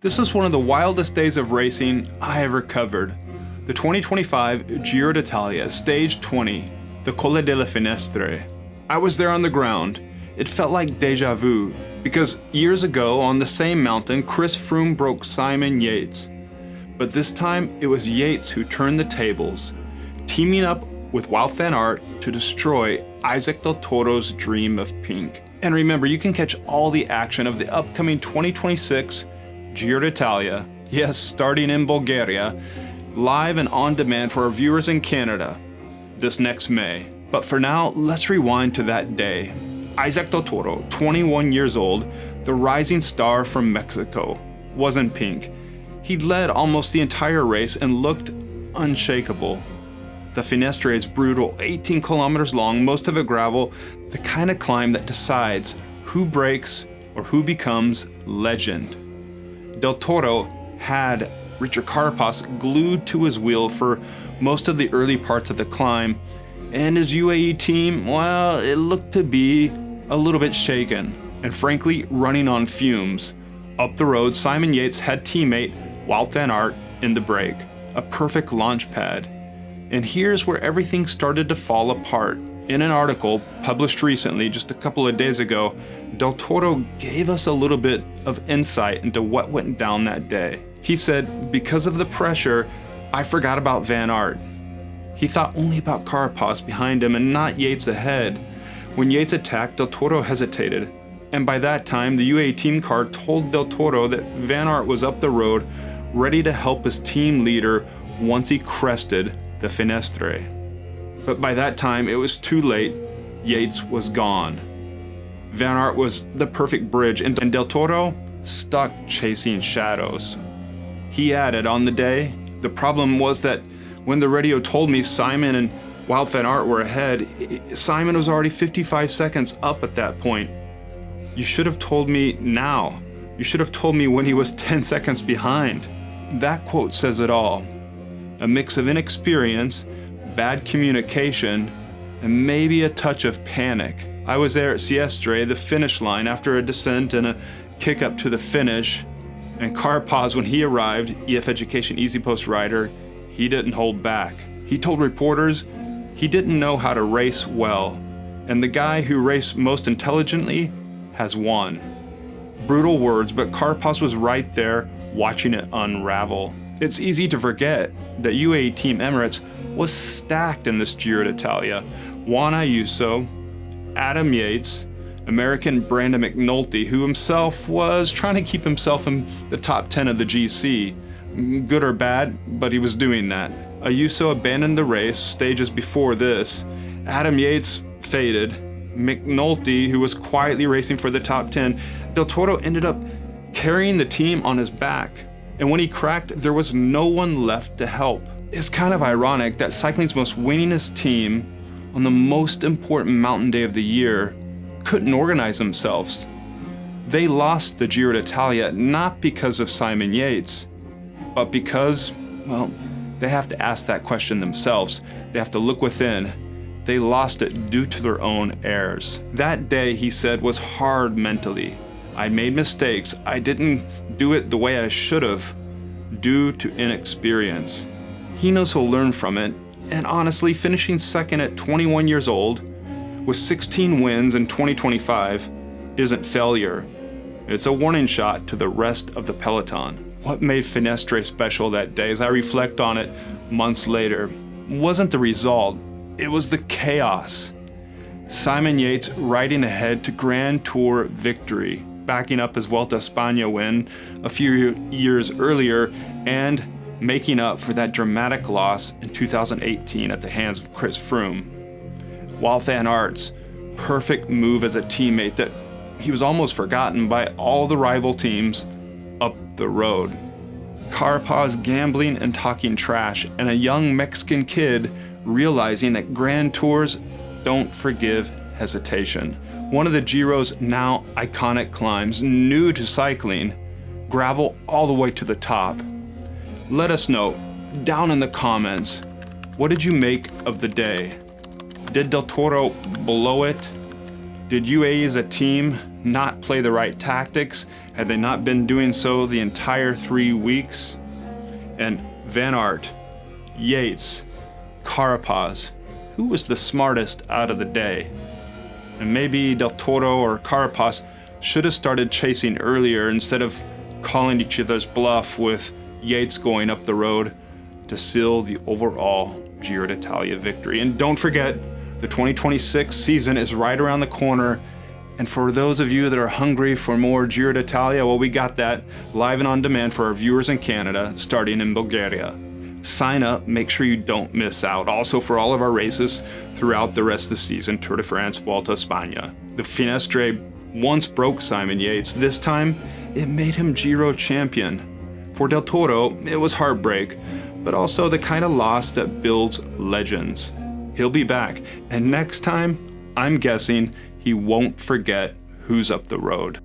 This was one of the wildest days of racing I ever covered. The 2025 Giro d'Italia, Stage 20, the Colle delle Finestre. I was there on the ground. It felt like deja vu, because years ago on the same mountain, Chris Froome broke Simon Yates. But this time, it was Yates who turned the tables, teaming up with Wout van Aert to destroy Isaac Del Toro's dream of pink. And remember, you can catch all the action of the upcoming 2026 Giro d'Italia, yes, starting in Bulgaria, live and on demand for our viewers in Canada this next May. But for now, let's rewind to that day. Isaac Del Toro, 21 years old, the rising star from Mexico, was in pink. He'd led almost the entire race and looked unshakable. The Finestre is brutal, 18 kilometers long, most of it gravel, the kind of climb that decides who breaks or who becomes legend. Del Toro had Richard Carapaz glued to his wheel for most of the early parts of the climb, and his UAE team, well, it looked to be a little bit shaken, and frankly, running on fumes. Up the road, Simon Yates had teammate Wout van Aert in the break, a perfect launch pad. And here's where everything started to fall apart. In an article published recently, just a couple of days ago, Del Toro gave us a little bit of insight into what went down that day. He said, because of the pressure, I forgot about Van Aert. He thought only about Carapaz behind him and not Yates ahead. When Yates attacked, Del Toro hesitated. And by that time, the UAE team car told Del Toro that Van Aert was up the road, ready to help his team leader once he crested the Finestre. But by that time, it was too late. Yates was gone. Van Aert was the perfect bridge, and Del Toro stuck chasing shadows. He added, on the day, the problem was that when the radio told me Simon and Wout van Aert were ahead, Simon was already 55 seconds up at that point. You should have told me now. You should have told me when he was 10 seconds behind. That quote says it all. A mix of inexperience, bad communication, and maybe a touch of panic. I was there at Siestre, the finish line, after a descent and a kick up to the finish. And Carapaz, when he arrived, EF Education Easy Post rider, he didn't hold back. He told reporters he didn't know how to race well, and the guy who raced most intelligently has won. Brutal words, but Carapaz was right there watching it unravel. It's easy to forget that UAE Team Emirates was stacked in this Giro d'Italia. Juan Ayuso, Adam Yates, American Brandon McNulty, who himself was trying to keep himself in the top 10 of the GC. Good or bad, but he was doing that. Ayuso abandoned the race stages before this. Adam Yates faded. McNulty, who was quietly racing for the top 10, Del Toro ended up carrying the team on his back. And when he cracked, there was no one left to help. It's kind of ironic that cycling's most winningest team on the most important mountain day of the year couldn't organize themselves. They lost the Giro d'Italia not because of Simon Yates, but because, well, they have to ask that question themselves. They have to look within. They lost it due to their own errors. That day, he said, was hard mentally. I made mistakes. I didn't do it the way I should have due to inexperience. He knows he'll learn from it, and honestly, finishing second at 21 years old with 16 wins in 2025 isn't failure. It's a warning shot to the rest of the peloton. What made Finestre special that day, as I reflect on it months later, wasn't the result, it was the chaos. Simon Yates riding ahead to Grand Tour victory, backing up his Vuelta a España win a few years earlier, and making up for that dramatic loss in 2018 at the hands of Chris Froome. Wout van Aert's perfect move as a teammate that he was almost forgotten by all the rival teams up the road. Carapaz gambling and talking trash, and a young Mexican kid realizing that Grand Tours don't forgive hesitation. One of the Giro's now iconic climbs, new to cycling, gravel all the way to the top. Let us know down in the comments, what did you make of the day? Did Del Toro blow it? Did UAE as a team not play the right tactics? Had they not been doing so the entire 3 weeks? And Van Aert, Yates, Carapaz, who was the smartest out of the day? And maybe Del Toro or Carapaz should have started chasing earlier instead of calling each other's bluff with Yates going up the road to seal the overall Giro d'Italia victory. And don't forget, the 2026 season is right around the corner. And for those of you that are hungry for more Giro d'Italia, well, we got that live and on demand for our viewers in Canada, starting in Bulgaria. Sign up, make sure you don't miss out. Also for all of our races throughout the rest of the season, Tour de France, Vuelta a España. The Finestre once broke Simon Yates. This time, it made him Giro champion. For Del Toro, it was heartbreak, but also the kind of loss that builds legends. He'll be back, and next time, I'm guessing he won't forget who's up the road.